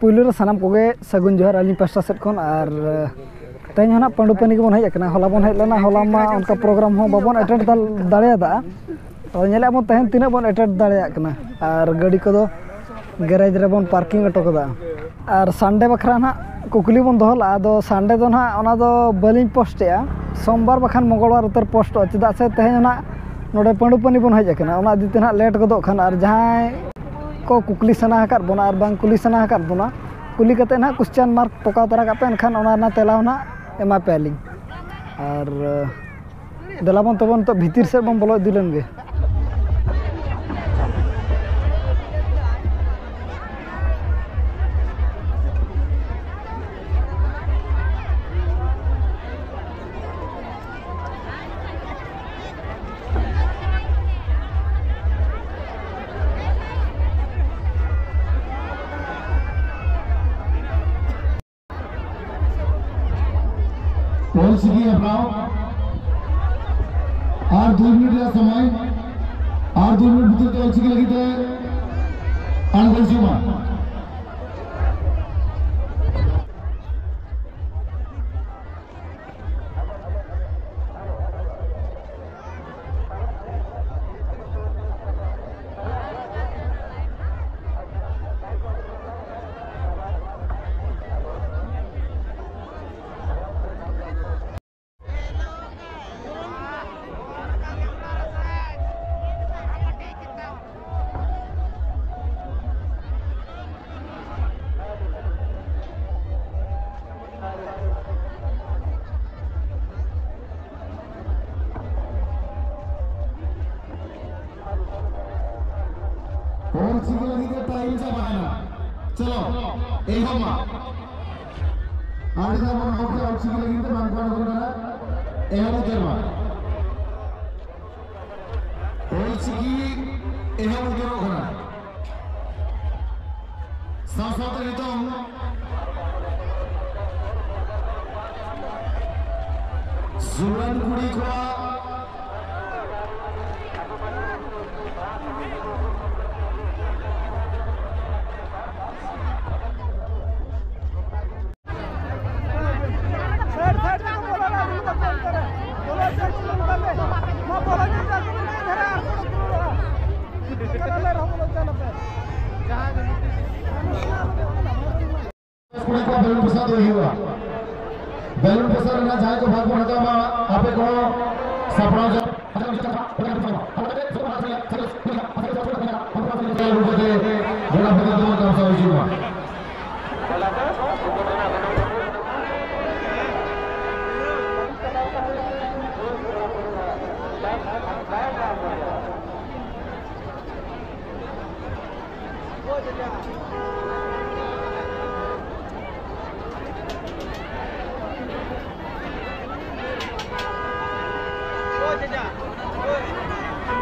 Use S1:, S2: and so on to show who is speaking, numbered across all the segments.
S1: पुलू सानाम कोगे सगुन जोहर Ali pasta set खन और तेज ना पांडुपानी को हज हला बन हज लेना हला मा उनका प्रोग्राम हो बाबन एटेंड दाड़ा तो नेले बन तहन तीना बन एटेंड दाड़ा और गाड़ी को गैरेज रे बन पार्किंग अटो कदा और संडे बखरा ना कुकली बन दोहला आदो संडे दो ना ओना दो बलिंग पोस्टेया सोमवार बखान मंगलवार उतर पोस्ट चेदा से तेज ना नोडे पांडुपानी बन हज ओना दीते ना लेट गदो खान और जहां को कुकली सना हकात बोना और बांग कुली सना हकात बोना कुली कते ना क्वेश्चन मार्क पका तरा का पे एनखान ओना ना तेलाव ना एमा पेलिंग और देलाबन तबन तो भीतर से बन बोलो दिलन गे
S2: और सीखिए अपनाओ और 2 मिनट का समय और 2 मिनट भीतर तो सीखी लगी थे अनगलसीमा और सीखी लगी थे टाइम से बहाना चलो एक हम आज का मन होके और सीखी लगी थे मानकान करना एक हम उतरवा और सीखी एक हम उतरो करना साथ-साथ रहता हूँ जुबान कुड़ी को बैलून प्रसाद हुआ बैलून प्रसाद ना जाए को भाग बनता मा आपे को सपना जो गणपति दो काम सा हुआ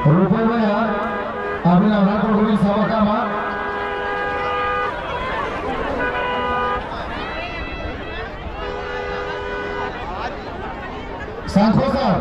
S2: रुपये में यार अभी ना तो कोई सवा का मार सांखो सर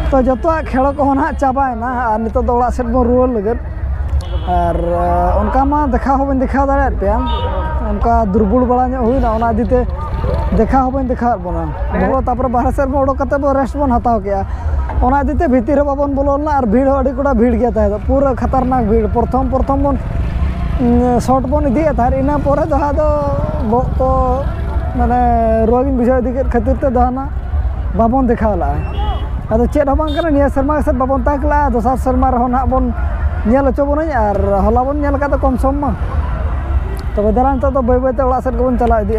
S1: तो जोतोआ खेल को ना चाबायना और नितो दो ओड़ा सेट बन रुआर लगत और उनका मा देखा हो बन देखा दाड़े पे उनका दुर्बल बड़ा हुईना ओना दिते देखा हो बन देखा बना बोलो तापर बाहर सेट में उडोक कते बो रेस्ट बन हताव किया ओना दिते भीतर बाबन बोलोना और भीड़ अड़ी कोड़ा भीड़ गया था पूरा खतरनाक भीड़ प्रथम बन शॉर्ट बन इदी था इना पोरे जहाँ दो बो को माने रोगिन बुझाव इदी खातिर ते दहाना बाबन देखा ला अद चेद हबां कना निया शर्मा से बाबन ताकला दोसार शर्मा रहो ना बन नेल चो बन और हला बन नेल का तो कम सम मा तब दारा तो बाय बाय ते ओड़ा सेट को बन चला इदी